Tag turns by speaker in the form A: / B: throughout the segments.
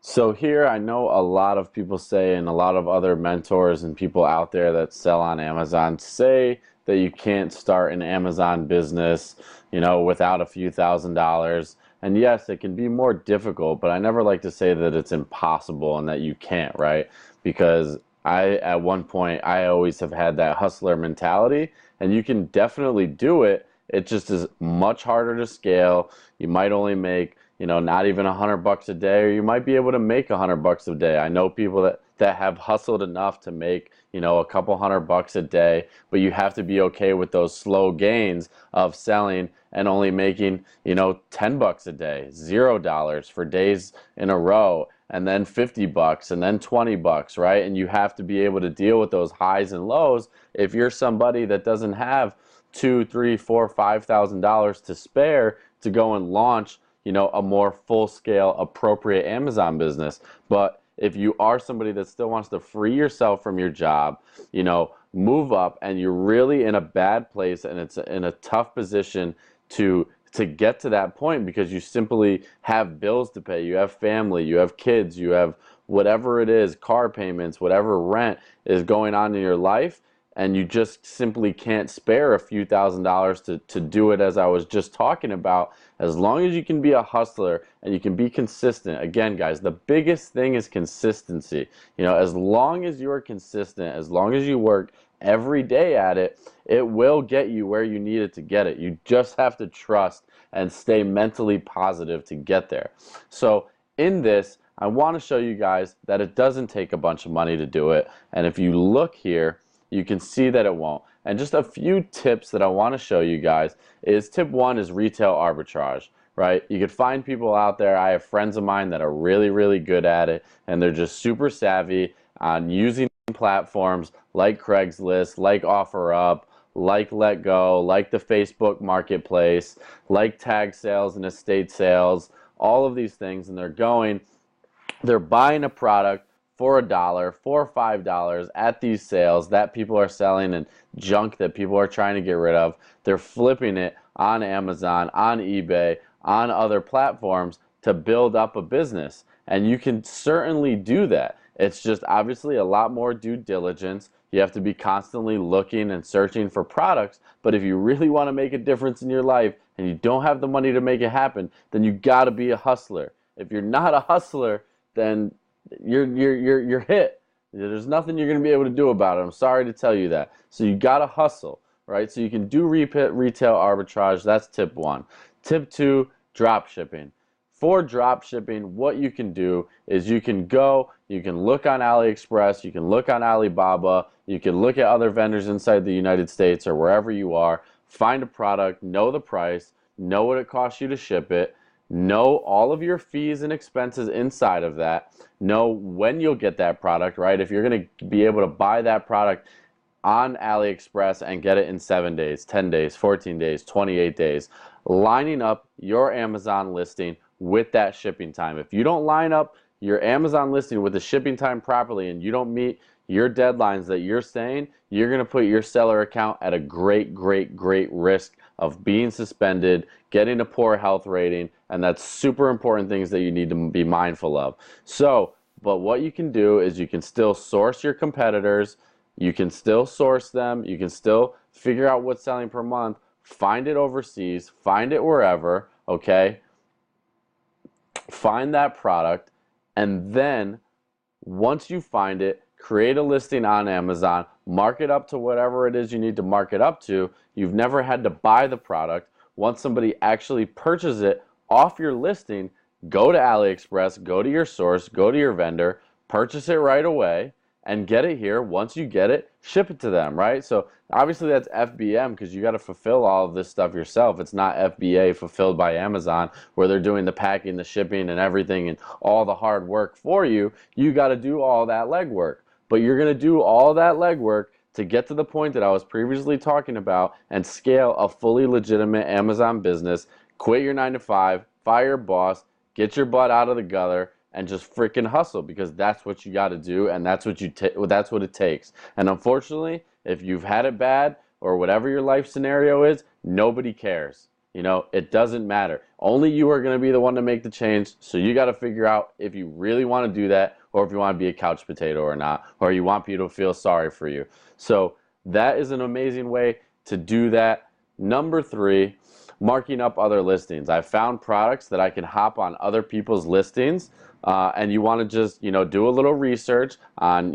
A: So here, I know a lot of people say, and a lot of other mentors and people out there that sell on Amazon say that you can't start an Amazon business, without a few $1,000s. And yes, it can be more difficult, but I never like to say that it's impossible and that you can't, right? Because at one point, I always have had that hustler mentality, and you can definitely do it. It just is much harder to scale. You might only make not even $100 a day, or you might be able to make $100 a day. I know people that have hustled enough to make, a couple $100 a day, but you have to be okay with those slow gains of selling and only making, $10 a day, $0 for days in a row, and then $50 and then $20, right? And you have to be able to deal with those highs and lows if you're somebody that doesn't have two, three, four, $5,000 to spare to go and launch a more full-scale appropriate Amazon business. But if you are somebody that still wants to free yourself from your job, move up, and you're really in a bad place and it's in a tough position to get to that point because you simply have bills to pay, you have family, you have kids, you have whatever it is, car payments, whatever rent is going on in your life, and you just simply can't spare a few $1,000s to do it as I was just talking about. As long as you can be a hustler and you can be consistent, again, guys, the biggest thing is consistency. As long as you are consistent, as long as you work every day at it, it will get you where you need it to get it. You just have to trust and stay mentally positive to get there. So in this, I want to show you guys that it doesn't take a bunch of money to do it. And if you look here, you can see that it won't. And just a few tips that I want to show you guys is tip one is retail arbitrage, right? You could find people out there. I have friends of mine that are really, really good at it, and they're just super savvy on using platforms like Craigslist, like OfferUp, like LetGo, like the Facebook Marketplace, like tag sales and estate sales, all of these things, and they're buying a product for $1, $4 or $5 at these sales that people are selling and junk that people are trying to get rid of. They're flipping it on Amazon, on eBay, on other platforms to build up a business. And you can certainly do that. It's just obviously a lot more due diligence. You have to be constantly looking and searching for products. But if you really want to make a difference in your life and you don't have the money to make it happen, then you got to be a hustler. If you're not a hustler, then you're hit. There's nothing you're going to be able to do about it. I'm sorry to tell you that. So you got to hustle, right? So you can do retail arbitrage. That's tip one. Tip two, drop shipping. For drop shipping, what you can do is you can look on AliExpress, you can look on Alibaba, you can look at other vendors inside the United States or wherever you are, find a product, know the price, know what it costs you to ship it, know all of your fees and expenses inside of that, know when you'll get that product, right? If you're going to be able to buy that product on AliExpress and get it in 7 days, 10 days, 14 days, 28 days, lining up your Amazon listing with that shipping time. If you don't line up your Amazon listing with the shipping time properly and you don't meet your deadlines that you're saying, you're going to put your seller account at a great, great, great risk of being suspended, getting a poor health rating, and that's super important things that you need to be mindful of. So, but what you can do is you can still source your competitors, you can still source them, you can still figure out what's selling per month, find it overseas, find it wherever, okay? Find that product, and then once you find it, create a listing on Amazon, mark it up to whatever it is you need to mark it up to. You've never had to buy the product. Once somebody actually purchases it off your listing, go to AliExpress, go to your source, go to your vendor, purchase it right away, and get it here. Once you get it, ship it to them, right? So obviously that's FBM because you got to fulfill all of this stuff yourself. It's not FBA fulfilled by Amazon where they're doing the packing, the shipping, and everything and all the hard work for you. You got to do all that legwork. But you're going to do all that legwork to get to the point that I was previously talking about and scale a fully legitimate Amazon business, quit your 9 to 5, fire your boss, get your butt out of the gutter, and just freaking hustle because that's what you got to do and that's what that's what it takes. And unfortunately, if you've had it bad or whatever your life scenario is, nobody cares. It doesn't matter. Only you are going to be the one to make the change. So you got to figure out if you really want to do that, or if you want to be a couch potato or not, or you want people to feel sorry for you. So that is an amazing way to do that. Number three, marking up other listings. I found products that I can hop on other people's listings, and you want to just, do a little research on,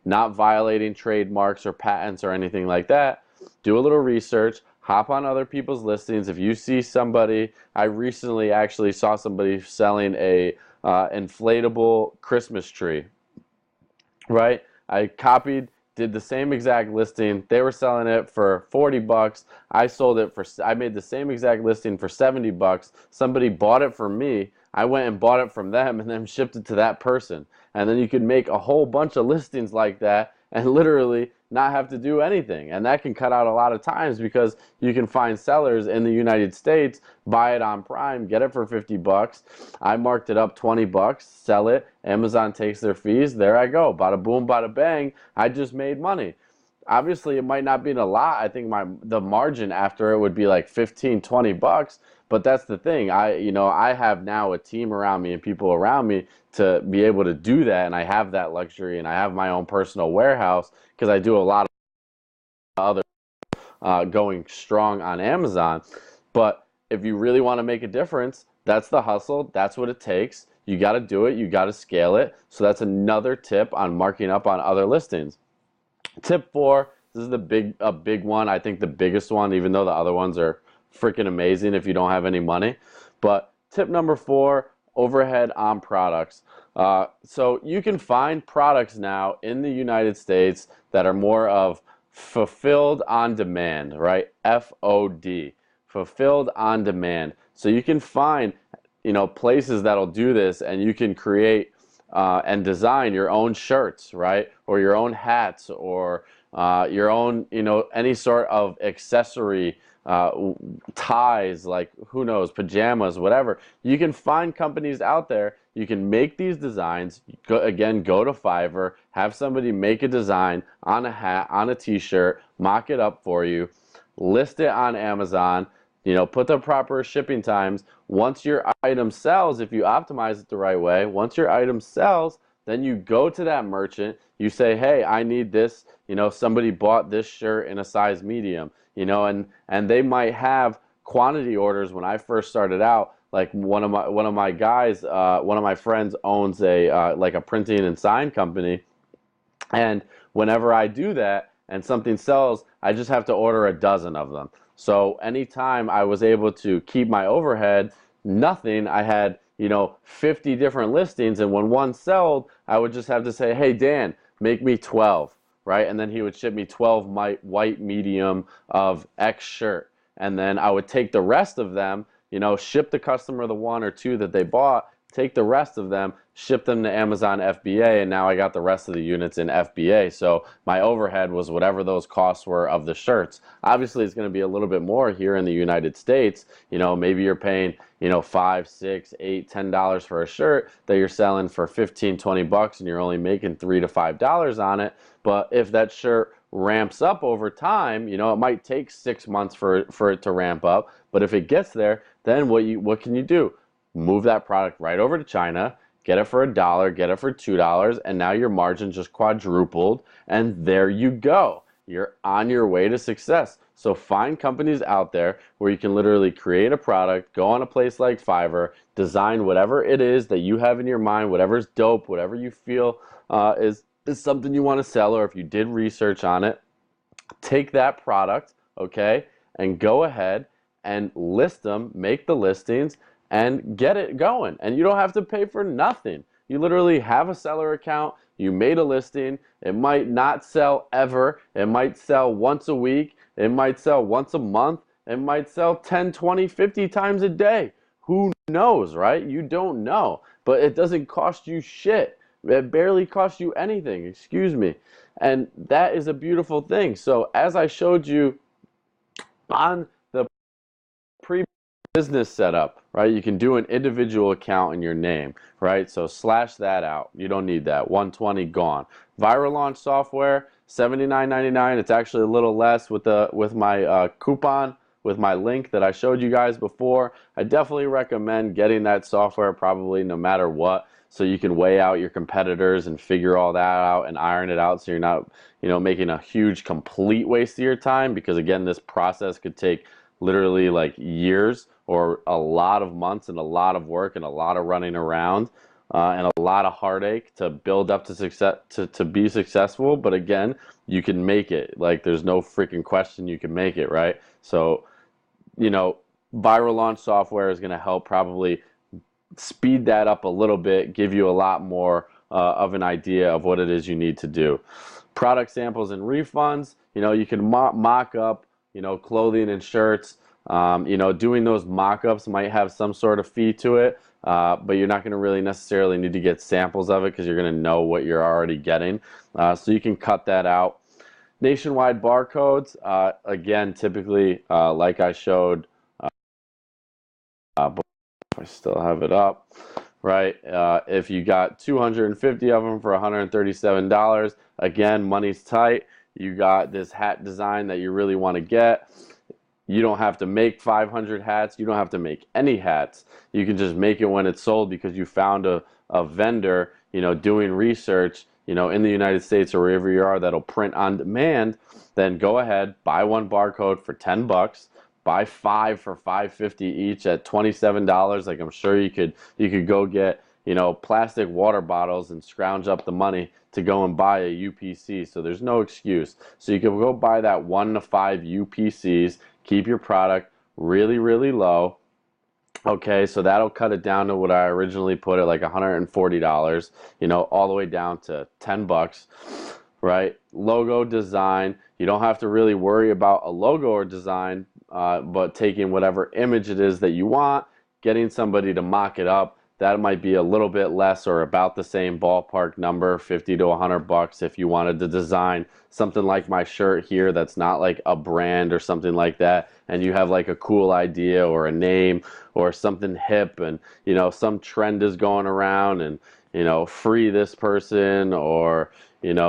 A: not violating trademarks or patents or anything like that. Do a little research, hop on other people's listings. If you see somebody, I recently actually saw somebody selling a inflatable Christmas tree, right? I copied, did the same exact listing. They were selling it for 40 bucks. I made the same exact listing for 70 bucks. Somebody bought it from me. I went and bought it from them and then shipped it to that person. And then you could make a whole bunch of listings like that and literally not have to do anything. And that can cut out a lot of times, because you can find sellers in the United States, buy it on Prime, get it for 50 bucks. I marked it up 20 bucks, sell it. Amazon takes their fees. There I go. Bada boom, bada bang. I just made money. Obviously, it might not be a lot. I think the margin after it would be like 15, 20 bucks. But that's the thing. I have now a team around me and people around me to be able to do that, and I have that luxury, and I have my own personal warehouse because I do a lot of other going strong on Amazon. But if you really want to make a difference, that's the hustle. That's what it takes. You got to do it. You got to scale it. So that's another tip on marking up on other listings. Tip 4, this is a big one. I think the biggest one, even though the other ones are freaking amazing if you don't have any money. But tip number 4, overhead on products. So you can find products now in the United States that are more of fulfilled on demand, right? FOD, fulfilled on demand. So you can find, places that'll do this, and you can create and design your own shirts, right? Or your own hats, or your own, any sort of accessory, ties, like, who knows, pajamas, whatever. You can find companies out there. You can make these designs. Go to Fiverr, have somebody make a design on a hat, on a t-shirt, mock it up for you, list it on Amazon, put the proper shipping times. Once your item sells, if you optimize it the right way, once your item sells, then you go to that merchant, you say, hey, I need this, somebody bought this shirt in a size medium, and they might have quantity orders. When I first started out, like one of my guys, one of my friends owns a printing and sign company, and whenever I do that and something sells, I just have to order a dozen of them. So anytime I was able to keep my overhead nothing, I had 50 different listings, and when one sold, I would just have to say, hey Dan, make me 12, right? And then he would ship me 12 white medium of X shirt, and then I would take the rest of them, ship the customer the one or two that they bought, take the rest of them, ship them to Amazon FBA, and now I got the rest of the units in FBA. So my overhead was whatever those costs were of the shirts. Obviously, it's going to be a little bit more here in the United States. Maybe you're paying, $5, $6, $8, $10 for a shirt that you're selling for 15, 20 bucks, and you're only making $3 to $5 on it. But if that shirt ramps up over time, it might take 6 months for it to ramp up. But if it gets there, then what can you do? Move that product right over to China, get it for $1, get it for $2, and now your margin just quadrupled, and there you go. You're on your way to success. So find companies out there where you can literally create a product, go on a place like Fiverr, design whatever it is that you have in your mind, whatever's dope, whatever you feel is something you want to sell, or if you did research on it, take that product, okay, and go ahead and list them, make the listings, and get it going. And you don't have to pay for nothing. You literally have a seller account, you made a listing, it might not sell ever, it might sell once a week, it might sell once a month, it might sell 10, 20, 50 times a day. Who knows, right? You don't know. But it doesn't cost you shit. It barely costs you anything, excuse me. And that is a beautiful thing. So as I showed you on the business setup, right? You can do an individual account in your name, right? So slash that out. You don't need that. 120 gone. Viral launch software, $79.99. It's actually a little less with my coupon with my link that I showed you guys before. I definitely recommend getting that software probably no matter what, so you can weigh out your competitors and figure all that out and iron it out, so you're not, making a huge complete waste of your time, because again, this process could take literally like years or a lot of months and a lot of work and a lot of running around, and a lot of heartache to build up to success, to be successful. But again, you can make it. Like, there's no freaking question you can make it, right? So, viral launch software is going to help probably speed that up a little bit, give you a lot more of an idea of what it is you need to do. Product samples and refunds, you can mock up, clothing and shirts. Doing those mock-ups might have some sort of fee to it, but you're not going to really necessarily need to get samples of it, because you're going to know what you're already getting. So you can cut that out. Nationwide barcodes, again, typically, like I showed, I still have it up, right? If you got 250 of them for $137, again, money's tight. You got this hat design that you really want to get. You don't have to make 500 hats. You don't have to make any hats. You can just make it when it's sold, because you found a vendor, doing research, in the United States or wherever you are, that'll print on demand. Then go ahead, buy one barcode for 10 bucks. Buy 5 for $5.50 each at $27. Like, I'm sure you could go get, plastic water bottles and scrounge up the money to go and buy a UPC. So there's no excuse. So you can go buy that 1 to 5 UPCs, keep your product really, really low. Okay, so that'll cut it down to what I originally put at, like $140, all the way down to 10 bucks. Right? Logo design. You don't have to really worry about a logo or design, but taking whatever image it is that you want, getting somebody to mock it up, that might be a little bit less or about the same ballpark number, 50 to 100 bucks if you wanted to design something like my shirt here that's not like a brand or something like that, and you have like a cool idea or a name or something hip, and some trend is going around, and free this person, or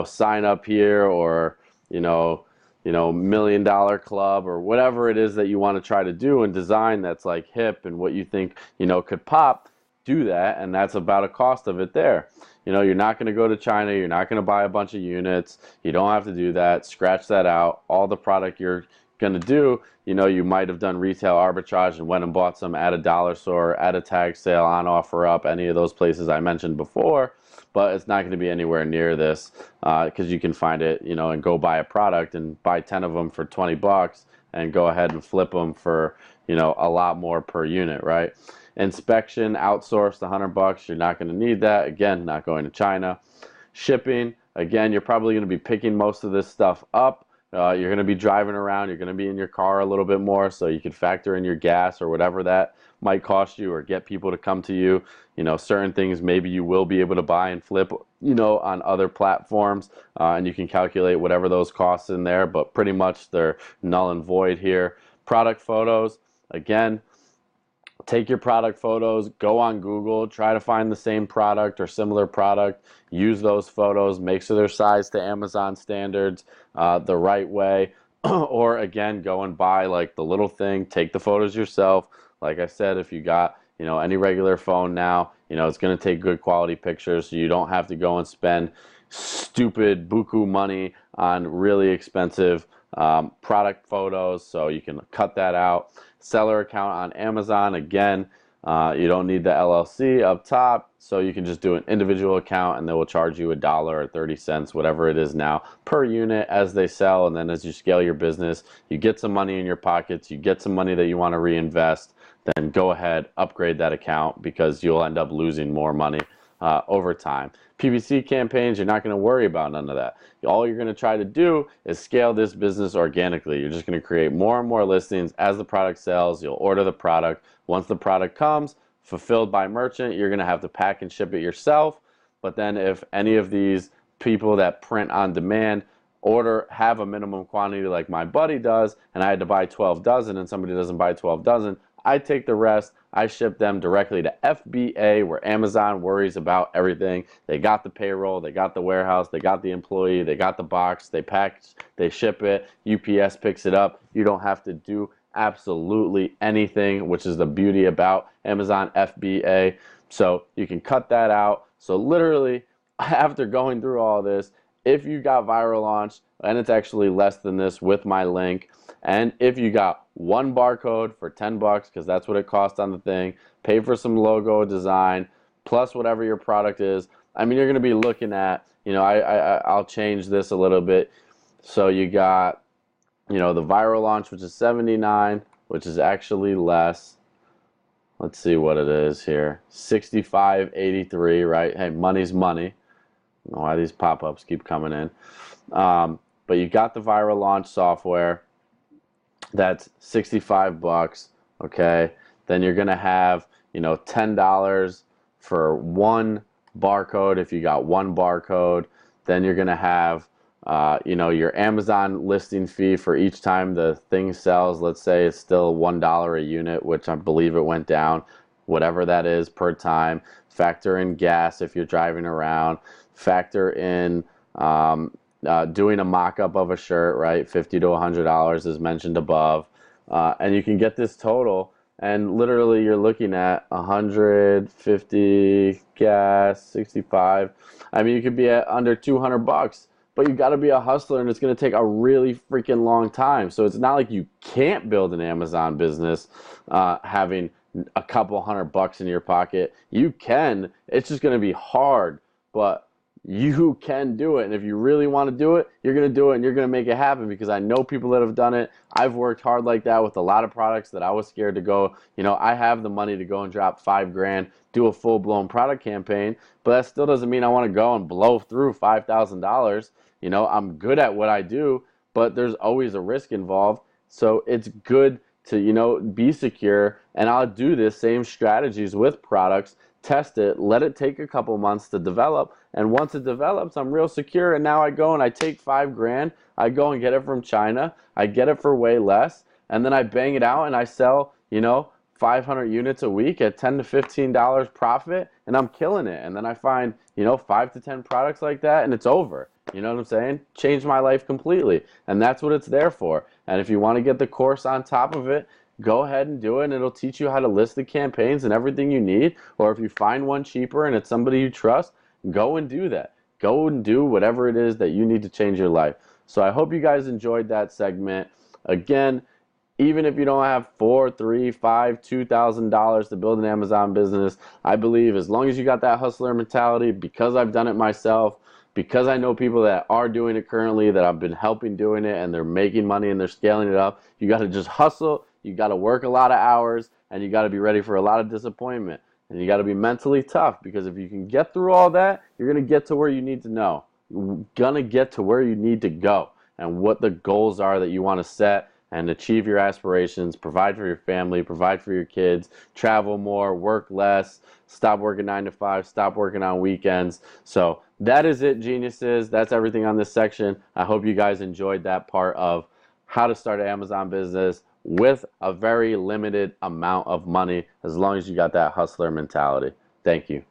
A: sign up here, or $1 million club, or whatever it is that you want to try to do and design that's like hip and what you think could pop. Do that, and that's about a cost of it there. You're not going to go to China, you're not going to buy a bunch of units, you don't have to do that. Scratch that out. All the product you're going to do, you might have done retail arbitrage and went and bought some at a dollar store, at a tag sale, on OfferUp, any of those places I mentioned before, but it's not going to be anywhere near this, because you can find it, and go buy a product and buy 10 of them for 20 bucks and go ahead and flip them for, a lot more per unit, right? Inspection, outsourced, 100 bucks. You're not going to need that. Again, not going to China. Shipping, again, you're probably going to be picking most of this stuff up. You're going to be driving around. You're going to be in your car a little bit more, so you can factor in your gas or whatever that might cost you, or get people to come to you. Certain things maybe you will be able to buy and flip, on other platforms, and you can calculate whatever those costs in there, but pretty much they're null and void here. Product photos, again, take your product photos, go on Google, try to find the same product or similar product, use those photos, make sure they're sized to Amazon standards the right way, or again, go and buy like the little thing, take the photos yourself. Like I said, if you got any regular phone now, it's going to take good quality pictures, so you don't have to go and spend stupid buku money on really expensive product photos, so you can cut that out. Seller account on Amazon, again, you don't need the LLC up top, so you can just do an individual account, and they will charge you $1 or 30 cents, whatever it is now, per unit as they sell. And then as you scale your business, you get some money in your pockets, you get some money that you want to reinvest, then go ahead, upgrade that account, because you'll end up losing more money over time. PPC campaigns, you're not going to worry about none of that. All you're going to try to do is scale this business organically. You're just going to create more and more listings. As the product sells, you'll order the product. Once the product comes, fulfilled by merchant, you're going to have to pack and ship it yourself. But then if any of these people that print on demand have a minimum quantity like my buddy does, and I had to buy 12 dozen and somebody doesn't buy 12 dozen, I take the rest, I ship them directly to FBA, where Amazon worries about everything. They got the payroll, they got the warehouse, they got the employee, they got the box, they pack, they ship it, UPS picks it up. You don't have to do absolutely anything, which is the beauty about Amazon FBA. So you can cut that out. So literally, after going through all this, if you got viral launch, and it's actually less than this with my link, and if you got one barcode for 10 bucks, because that's what it costs on the thing, pay for some logo design, plus whatever your product is, I mean, you're going to be looking at, I'll change this a little bit. So you got, the viral launch, which is 79, which is actually less. Let's see what it is here. 65.83, right? Hey, money's money. I don't know why these pop-ups keep coming in. But you got the viral launch software. That's 65 bucks, okay? Then you're going to have, $10 for one barcode if you got one barcode. Then you're going to have your Amazon listing fee for each time the thing sells. Let's say it's still $1 a unit, which I believe it went down, whatever that is per time. Factor in gas if you're driving around. Factor in doing a mock-up of a shirt, right? $50 to $100 as mentioned above. And you can get this total, and literally you're looking at 150 gas, 65. I mean, you could be at under 200 bucks. But you got to be a hustler, and it's going to take a really freaking long time. So it's not like you can't build an Amazon business having a couple $100 in your pocket. You can. It's just going to be hard, but you can do it. And if you really want to do it, you're going to do it, and you're going to make it happen, because I know people that have done it. I've worked hard like that with a lot of products that I was scared to go. I have the money to go and drop $5,000, do a full-blown product campaign, but that still doesn't mean I want to go and blow through $5,000. I'm good at what I do, but there's always a risk involved. So it's good to, be secure. And I'll do this same strategies with products, test it, let it take a couple months to develop. And once it develops, I'm real secure. And now I go and I take $5,000, I go and get it from China. I get it for way less. And then I bang it out and I sell, 500 units a week at $10 to $15 profit, and I'm killing it. And then I find, 5 to 10 products like that, and it's over. You know what I'm saying? Changed my life completely. And that's what it's there for. And if you want to get the course on top of it, go ahead and do it, and it'll teach you how to list the campaigns and everything you need. Or if you find one cheaper and it's somebody you trust, go and do that. Go and do whatever it is that you need to change your life. So I hope you guys enjoyed that segment. Again, even if you don't have $4,000, $3,000, $5,000, $2,000 to build an Amazon business, I believe as long as you got that hustler mentality, because I've done it myself, because I know people that are doing it currently, that I've been helping doing it, and they're making money and they're scaling it up, you got to just hustle, you got to work a lot of hours, and you got to be ready for a lot of disappointment. And you got to be mentally tough, because if you can get through all that, you're going to get to where you need to know. You're going to get to where you need to go and what the goals are that you want to set and achieve your aspirations, provide for your family, provide for your kids, travel more, work less, stop working 9 to 5, stop working on weekends. So that is it, geniuses. That's everything on this section. I hope you guys enjoyed that part of how to start an Amazon business with a very limited amount of money, as long as you got that hustler mentality. Thank you.